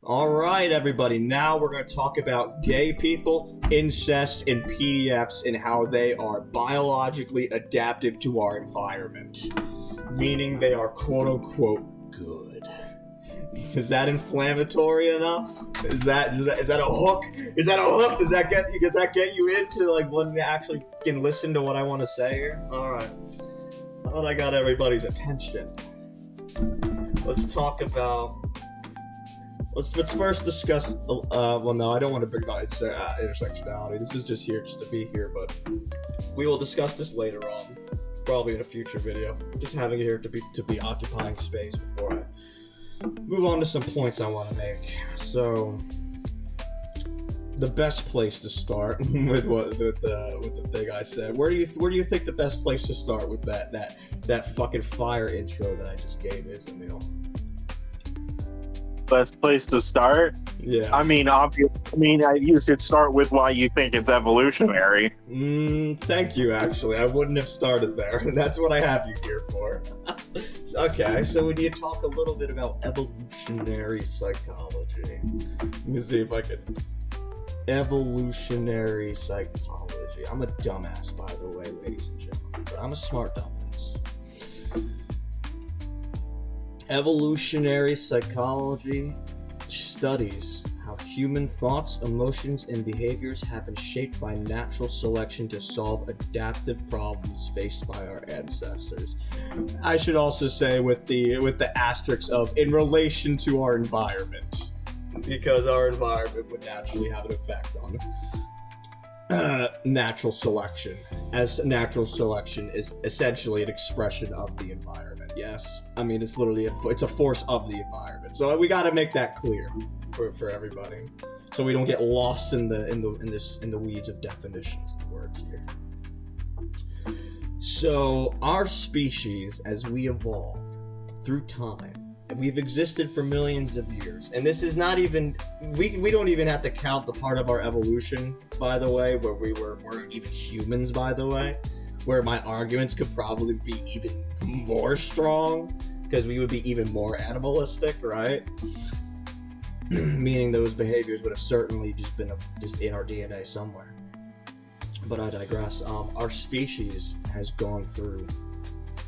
Alright, everybody, now we're going to talk about gay people, incest, and PDFs, and how they are biologically adaptive to our environment. Meaning they are quote-unquote good. Is that inflammatory enough? Is that a hook? Is that a hook? Does that get you into, like, when you actually can listen to what I want to say here? Alright. Now that I got everybody's attention, let's talk about... Let's first discuss. Well, no, I don't want to bring about intersectionality. This is just to be here, but we will discuss this later on, probably in a future video. Just having it here to be occupying space before I move on to some points I want to make. So, the best place to start with the thing I said. Where do you think the best place to start with that fucking fire intro that I just gave is, Emil? Best place to start? Yeah. I mean, you should start with why you think it's evolutionary. Thank you, actually. I wouldn't have started there. That's what I have you here for. Okay, so would you talk a little bit about evolutionary psychology? Let me see if I can... Evolutionary psychology. I'm a dumbass, by the way, ladies and gentlemen. But I'm a smart dumbass. Evolutionary psychology studies how human thoughts, emotions, and behaviors have been shaped by natural selection to solve adaptive problems faced by our ancestors. I should also say with the asterisks of in relation to our environment, because our environment would naturally have an effect on natural selection, as natural selection is essentially an expression of the environment. Yes, I mean it's literally it's a force of the environment. So we got to make that clear for everybody, so we don't get lost in the weeds of definitions and words here. So our species, as we evolved through time, we've existed for millions of years, and this is not even we don't even have to count the part of our evolution, by the way, where weren't even humans, by the way, where my arguments could probably be even more strong because we would be even more animalistic, right? Meaning those behaviors would have certainly just been just in our DNA somewhere. But I digress. Our species has gone through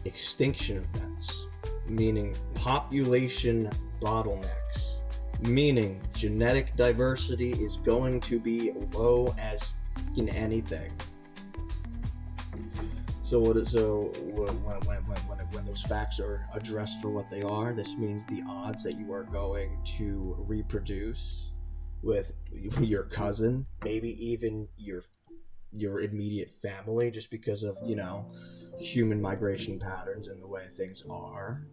extinction events, meaning population bottlenecks, meaning genetic diversity is going to be low as in anything. So when those facts are addressed for what they are, this means the odds that you are going to reproduce with your cousin, maybe even your immediate family, just because of, human migration patterns and the way things are,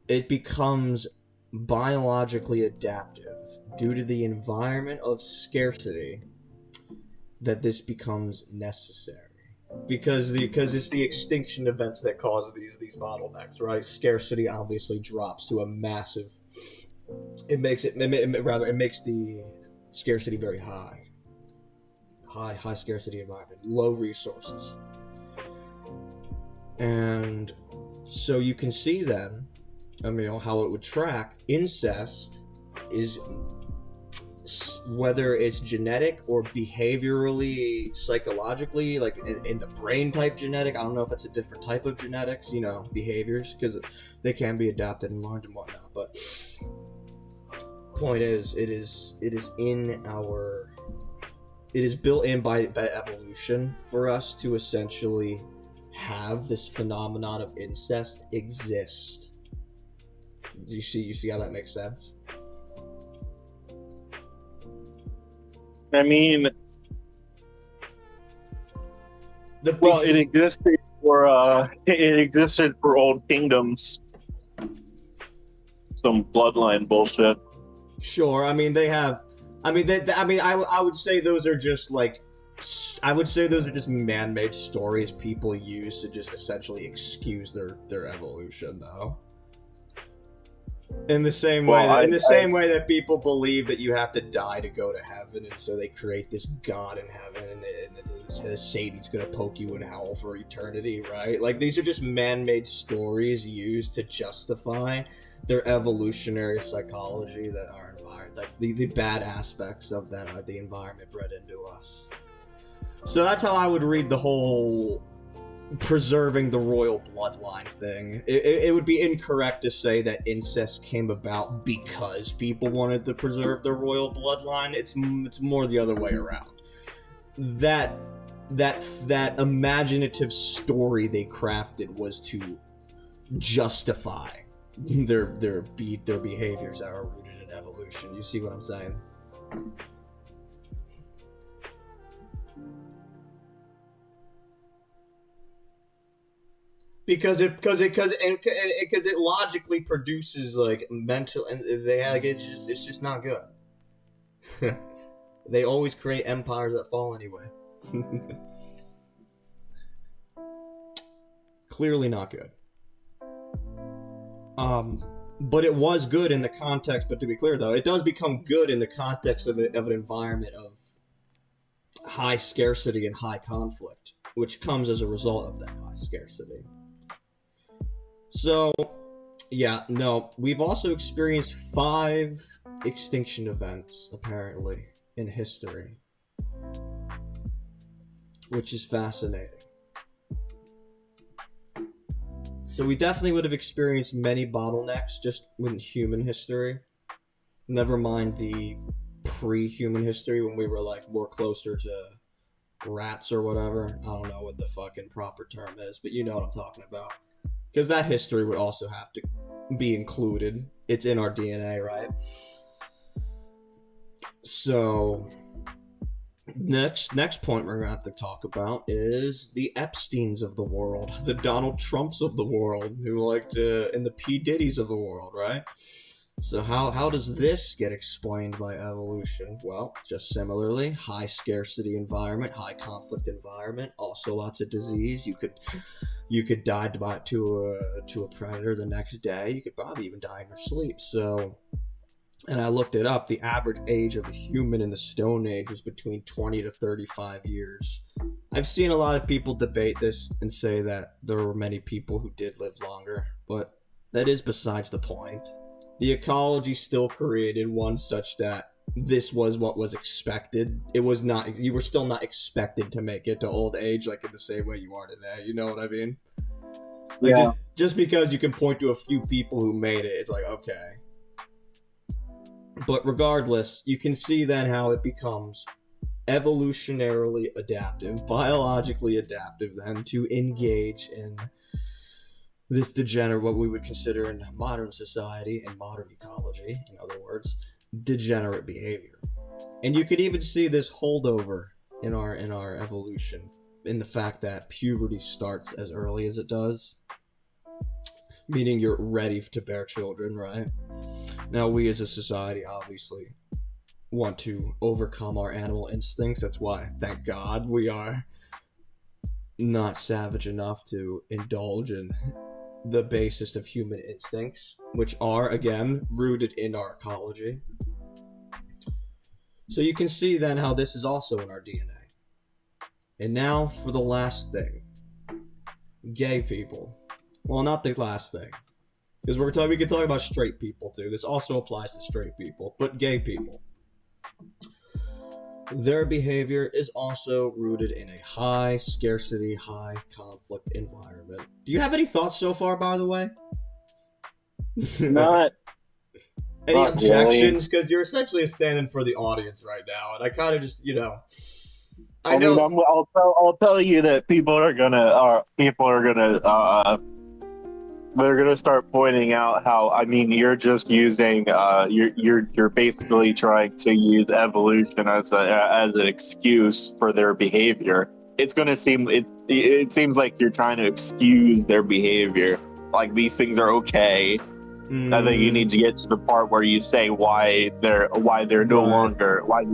it becomes biologically adaptive due to the environment of scarcity that this becomes necessary. Because it's the extinction events that cause these bottlenecks, right? Scarcity obviously drops to a massive... It makes the scarcity very high. High scarcity environment. Low resources. And so you can see then, how it would track. Incest is... whether it's genetic or behaviorally, psychologically, like in the brain type genetic, I don't know if it's a different type of genetics, behaviors, because they can be adapted and learned and whatnot, but point is, it is built in by evolution for us to essentially have this phenomenon of incest exist. Do you see how that makes sense? I mean, it existed for old kingdoms. Some bloodline bullshit. Sure, I would say those are just man-made stories people use to just essentially excuse their evolution, though. In the same way, way that people believe that you have to die to go to heaven, and so they create this god in heaven, and Satan's gonna poke you in hell for eternity, right? Like, these are just man-made stories used to justify their evolutionary psychology that our environment, like the bad aspects of that the environment bred into us. So that's how I would read the whole preserving the royal bloodline thing. It would be incorrect to say that incest came about because people wanted to preserve the royal bloodline. It's more the other way around. That imaginative story they crafted was to justify their behaviors that are rooted in evolution. You see what I'm saying? Because it logically produces like mental, and it's just not good. They always create empires that fall anyway. Clearly not good. But it was good in the context. But to be clear, though, it does become good in the context of an environment of high scarcity and high conflict, which comes as a result of that high scarcity. So, yeah, no, we've also experienced 5 extinction events, apparently, in history. Which is fascinating. So we definitely would have experienced many bottlenecks just in human history. Never mind the pre-human history when we were, like, more closer to rats or whatever. I don't know what the fucking proper term is, but you know what I'm talking about. Because that history would also have to be included. It's in our DNA, right? So, next point we're going to have to talk about is the Epsteins of the world. The Donald Trumps of the world. Who like to... and the P. Diddy's of the world, right? So how does this get explained by evolution? Well, just similarly, high scarcity environment, high conflict environment, also lots of disease. You could die to a predator the next day. You could probably even die in your sleep. So, and I looked it up. The average age of a human in the Stone Age was between 20 to 35 years. I've seen a lot of people debate this and say that there were many people who did live longer, but that is besides the point. The ecology still created one such that this was what was expected. It was not, you were still not expected to make it to old age like in the same way you are today. You know what I mean? Like, yeah. Just because you can point to a few people who made it, it's like, okay. But regardless, you can see then how it becomes evolutionarily adaptive, biologically adaptive then to engage in this degenerate, what we would consider in modern society and modern ecology, in other words, degenerate behavior. And you could even see this holdover in our evolution, in the fact that puberty starts as early as it does, meaning you're ready to bear children, right? Now, we as a society obviously want to overcome our animal instincts. That's why, thank God, we are not savage enough to indulge in the basest of human instincts, which are, again, rooted in our ecology. So you can see then how this is also in our DNA. And now for the last thing. Gay people. Well, not the last thing. Because we can talk about straight people too. This also applies to straight people, but gay people. Their behavior is also rooted in a high scarcity, high conflict environment. Do you have any thoughts so far, by the way? Not any objections? Because you're essentially standing for the audience right now, and I kind of just, I know. I'll tell you that people are gonna they're gonna start pointing out how, I mean, you're just using you're basically trying to use evolution as an excuse for their behavior. It seems like you're trying to excuse their behavior, like these things are okay. I think you need to get to the part where you say why they're no longer, why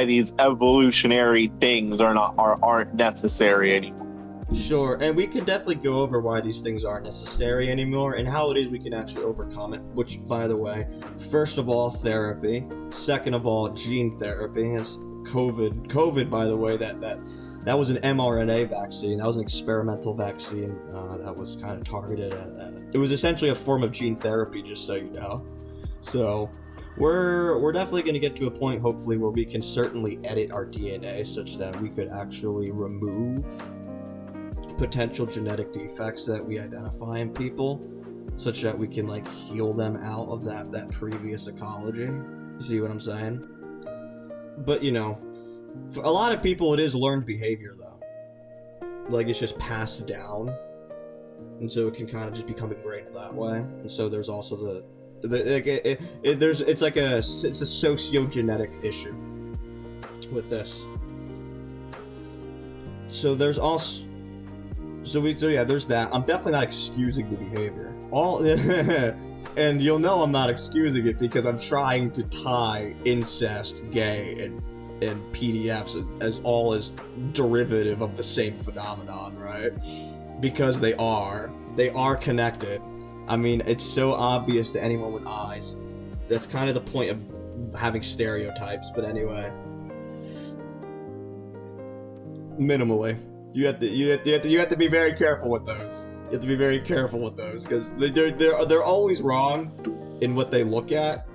these evolutionary things aren't necessary anymore. Sure, and we can definitely go over why these things aren't necessary anymore and how it is we can actually overcome it, which, by the way, first of all, therapy, second of all, gene therapy, as COVID, by the way, that was an mRNA vaccine, that was an experimental vaccine that was kind of targeted at, it was essentially a form of gene therapy, just so you know. So, we're definitely going to get to a point, hopefully, where we can certainly edit our DNA such that we could actually remove potential genetic defects that we identify in people, such that we can like heal them out of that previous ecology. You see what I'm saying? But you know, for a lot of people it is learned behavior though. Like it's just passed down, and so it can kind of just become ingrained that way. And so there's also it's a sociogenetic issue with this. So there's also there's that. I'm definitely not excusing the behavior. And you'll know I'm not excusing it because I'm trying to tie incest, gay, and PDFs as derivative of the same phenomenon, right? Because they are connected. I mean, it's so obvious to anyone with eyes. That's kind of the point of having stereotypes. But anyway, minimally. You have to be very careful with those. You have to be very careful with those because they're always wrong in what they look at,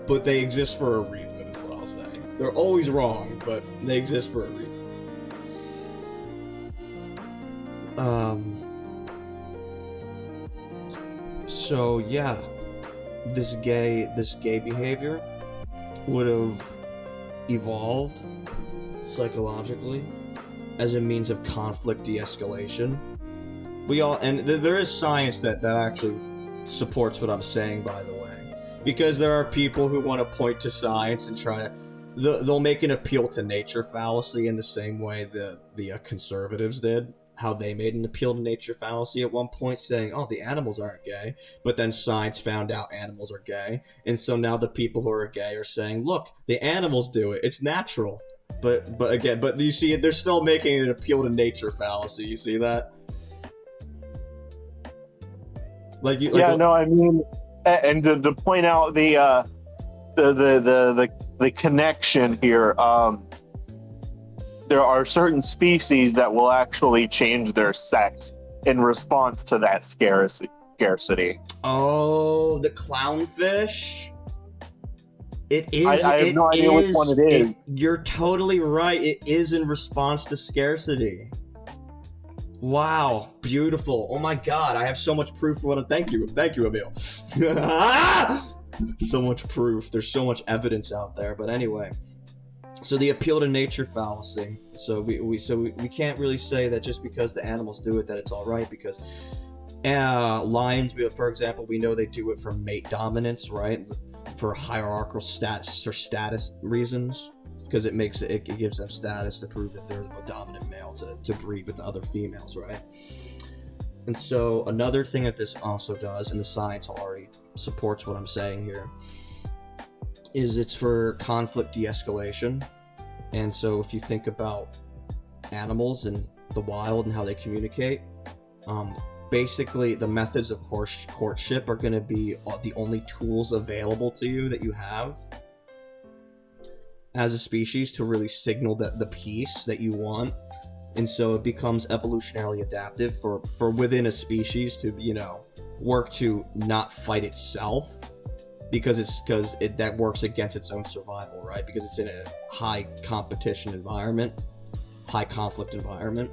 but they exist for a reason. Is what I'll say. They're always wrong, but they exist for a reason. So yeah, this gay behavior would have evolved psychologically as a means of conflict de-escalation. There is science that actually supports what I'm saying, by the way, because there are people who want to point to science and they'll make an appeal to nature fallacy in the same way the conservatives did, how they made an appeal to nature fallacy at one point, saying, oh, the animals aren't gay, but then science found out animals are gay, and so now the people who are gay are saying, look, the animals do it, it's natural. But you see, they're still making an appeal to nature fallacy. You see that? I mean, and to point out the connection here, there are certain species that will actually change their sex in response to that scarcity. Oh, the clownfish. It is. I have no idea which one it is. You're totally right. It is in response to scarcity. Wow, beautiful. Oh my god, I have so much proof for what Thank you, Emil. So much proof. There's so much evidence out there. But anyway, so the appeal to nature fallacy. So we can't really say that just because the animals do it that it's all right, because lions, for example, we know they do it for mate dominance, right? For hierarchical status reasons, because it gives them status to prove that they're the dominant male to breed with the other females, right? And so another thing that this also does, and the science already supports what I'm saying here, is it's for conflict de-escalation. And so if you think about animals in the wild and how they communicate, basically the methods of courtship are going to be the only tools available to you that you have as a species to really signal the peace that you want. And so it becomes evolutionarily adaptive for within a species to, work to not fight itself, because that works against its own survival, right? Because it's in a high competition environment, high conflict environment.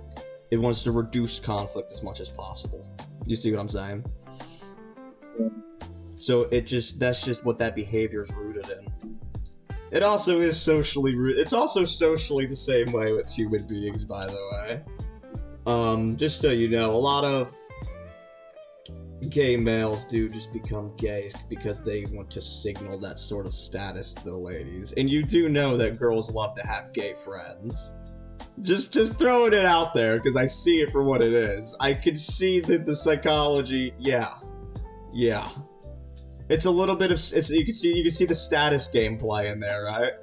It wants to reduce conflict as much as possible. You see what I'm saying? Yeah. So that's just what that behavior is rooted in. It also is socially rooted. It's also socially the same way with human beings, by the way. Just so you know, a lot of gay males do just become gay because they want to signal that sort of status to the ladies. And you do know that girls love to have gay friends. Just throwing it out there because I see it for what it is. I can see that the psychology, yeah. It's a little bit of you can see the status gameplay in there, right?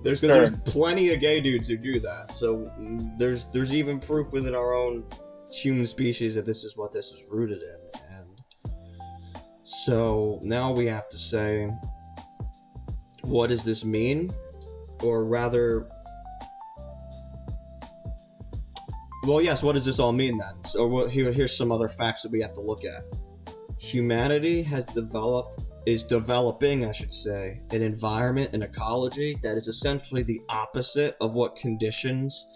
There's plenty of gay dudes who do that. So there's even proof within our own human species that this is what this is rooted in. And so now we have to say, what does this mean? Or rather, well, yes, what does this all mean then? So here's some other facts that we have to look at. Humanity is developing, I should say, an environment, an ecology that is essentially the opposite of what conditions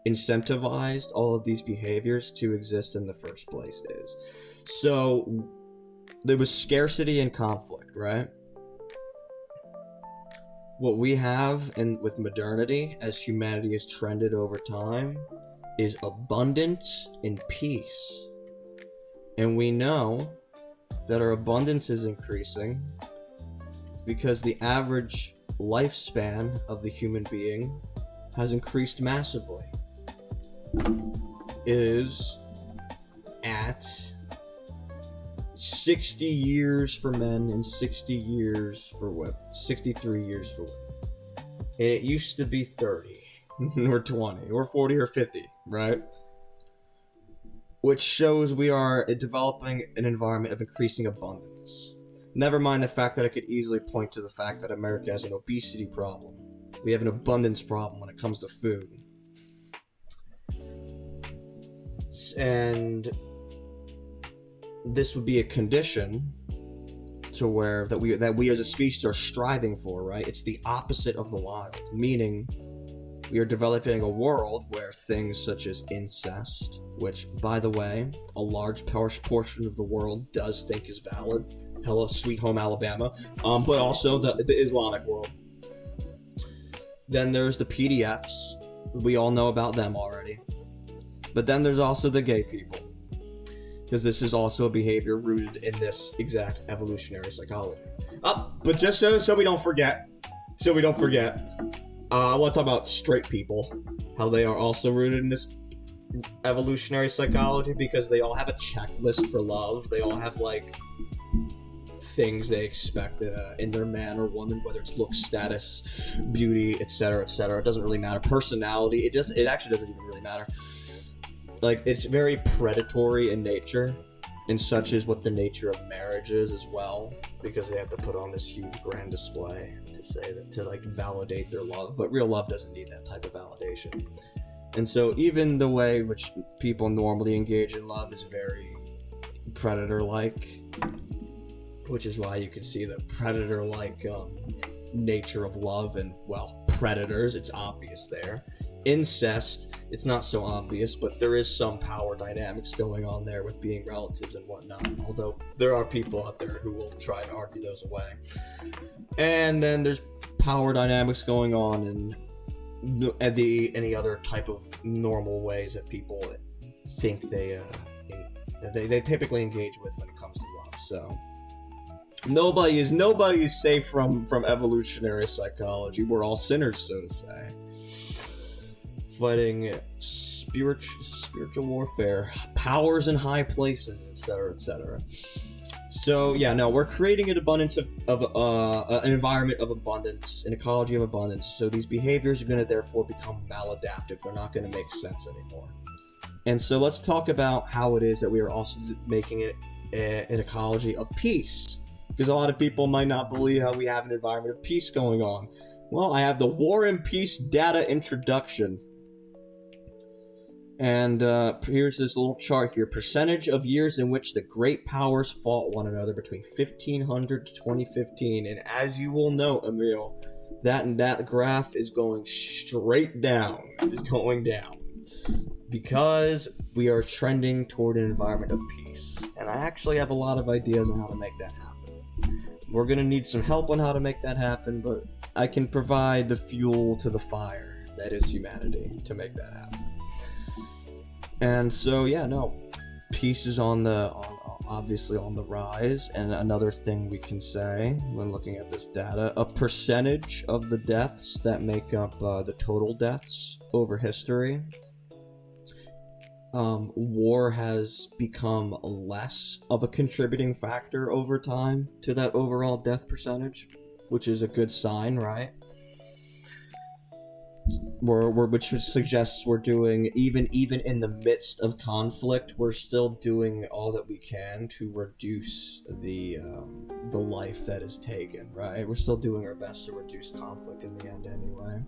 incentivized all of these behaviors to exist in the first place is. So there was scarcity and conflict, right? What we have with modernity, as humanity has trended over time, is abundance and peace. And we know that our abundance is increasing because the average lifespan of the human being has increased massively. It is at 60 years for men and 63 years for women. And it used to be 30 or 20 or 40 or 50, right? Which shows we are developing an environment of increasing abundance. Never mind the fact that I could easily point to the fact that America has an obesity problem. We have an abundance problem when it comes to food. And this would be a condition to where that we as a species are striving for, right? It's the opposite of the wild, meaning we are developing a world where things such as incest, which, by the way, a large portion of the world does think is valid, hella sweet home Alabama, but also the Islamic world. Then there's the PDFs. We all know about them already. But then there's also the gay people, because this is also a behavior rooted in this exact evolutionary psychology. But just so we don't forget, I want to talk about straight people, how they are also rooted in this evolutionary psychology, because they all have a checklist for love. They all have, like, things they expect in their man or woman, whether it's looks, status, beauty, etc., etc. It doesn't really matter. Personality, it actually doesn't even really matter. Like, it's very predatory in nature, and such is what the nature of marriage is as well, because they have to put on this huge grand display to say that, to like validate their love, but real love doesn't need that type of validation. And so even the way which people normally engage in love is very predator-like, which is why you can see the predator-like nature of love and, well, predators. It's obvious there. Incest, it's not so obvious, but there is some power dynamics going on there with being relatives and whatnot, although there are people out there who will try and argue those away. And then there's power dynamics going on in any other type of normal ways that people think they typically engage with when it comes to love. So nobody is safe from evolutionary psychology. We're all sinners, so to say, fighting spiritual warfare, powers in high places, etc., etc. So yeah, no, we're creating an abundance of an environment of abundance, an ecology of abundance. So these behaviors are going to therefore become maladaptive. They're not going to make sense anymore. And so let's talk about how it is that we are also making it an ecology of peace, because a lot of people might not believe how we have an environment of peace going on. Well, I have the War and Peace data introduction. And here's this little chart here. Percentage of years in which the great powers fought one another between 1500 to 2015. And as you will know, Emil, that graph is going straight down. It's going down. Because we are trending toward an environment of peace. And I actually have a lot of ideas on how to make that happen. We're going to need some help on how to make that happen, but I can provide the fuel to the fire that is humanity to make that happen. And so, yeah, no, peace is obviously on the rise. And another thing we can say when looking at this data, a percentage of the deaths that make up the total deaths over history, war has become less of a contributing factor over time to that overall death percentage, which is a good sign, right? which suggests we're doing, even in the midst of conflict, we're still doing all that we can to reduce the life that is taken, right? We're still doing our best to reduce conflict in the end anyway.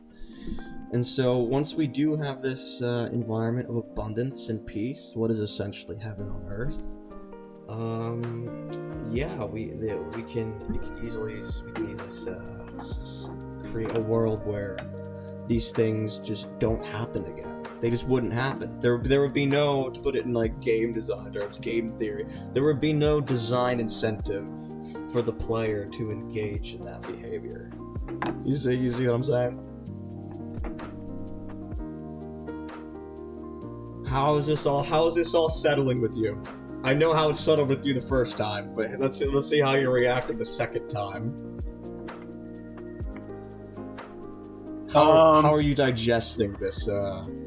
And so once we do have this environment of abundance and peace, what is essentially heaven on earth, yeah, we can easily create a world where these things just don't happen again. They just wouldn't happen. There would be no, to put it in like game design terms, game theory, there would be no design incentive for the player to engage in that behavior. You see what I'm saying? How is this all settling with you? I know how it settled with you the first time, but let's see how you're reacting the second time. How are you digesting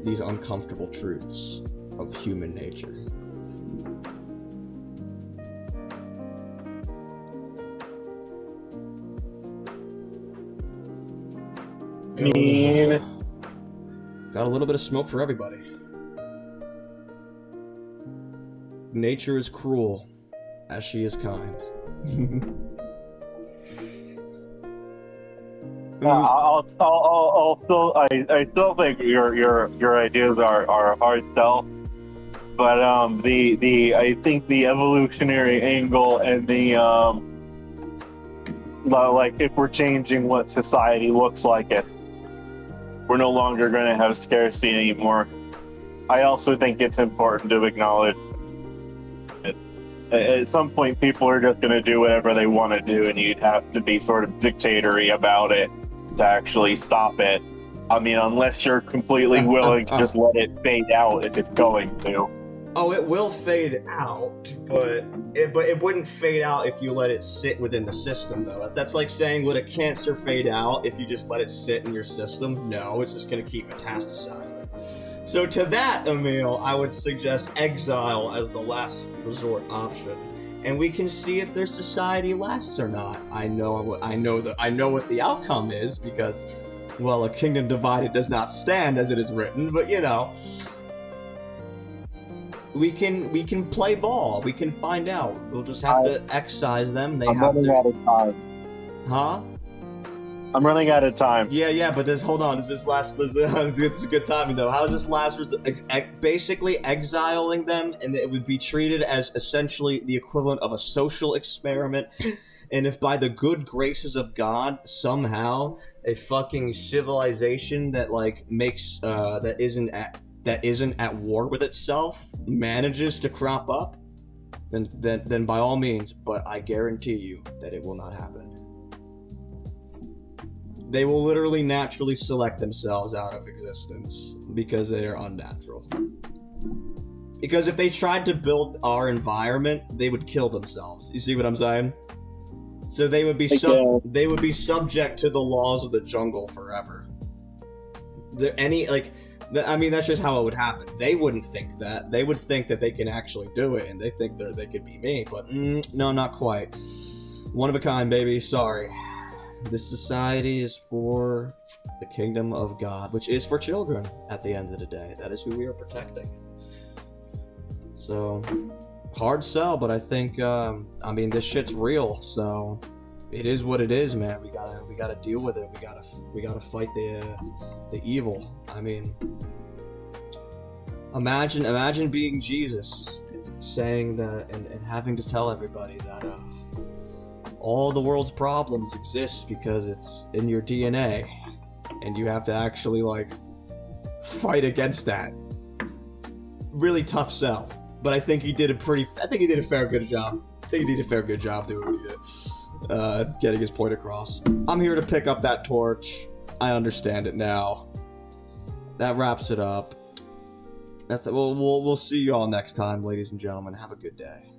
these uncomfortable truths of human nature? I mean, got a little bit of smoke for everybody. Nature is cruel, as she is kind. I still think your ideas are a hard sell, but I think the evolutionary angle and the like, if we're changing what society looks like, we're no longer going to have scarcity anymore. I also think it's important to acknowledge it. At some point, people are just going to do whatever they want to do, and you'd have to be sort of dictatory about it to actually stop it. I mean, unless you're completely willing to just let it fade out if it's going to. Oh, it will fade out, but it wouldn't fade out if you let it sit within the system, though. That's like saying, would a cancer fade out if you just let it sit in your system? No, it's just going to keep metastasizing. So to that, Emil, I would suggest exile as the last resort option, and we can see if their society lasts or not. I know what the outcome is, because, well, a kingdom divided does not stand, as it is written. But you know, we can play ball. We can find out. We'll just have to excise them. I'm running out of time. Huh? I'm running out of time. Yeah, but hold on. This is good timing, though. How is this last basically exiling them, and it would be treated as essentially the equivalent of a social experiment. And if by the good graces of God, somehow a fucking civilization that like makes that isn't at war with itself manages to crop up, then by all means. But I guarantee you that it will not happen. They will literally naturally select themselves out of existence because they are unnatural. Because if they tried to build our environment, they would kill themselves. You see what I'm saying? So they would be subject to the laws of the jungle forever. That's just how it would happen. They wouldn't think that. They would think that they can actually do it, and they think they could be me. But no, not quite. One of a kind, baby. Sorry. This society is for the kingdom of God, which is for children at the end of the day. That is who we are protecting. So, hard sell, but I think, this shit's real, so it is what it is, man. We gotta deal with it. We gotta fight the evil. I mean, imagine being Jesus, saying that and having to tell everybody that all the world's problems exist because it's in your DNA, and you have to actually like fight against that. Really tough sell, but I think he did a fair good job. I think he did a fair good job doing what he did, getting his point across. I'm here to pick up that torch. I understand it now. That wraps it up. We'll see you all next time, ladies and gentlemen. Have a good day.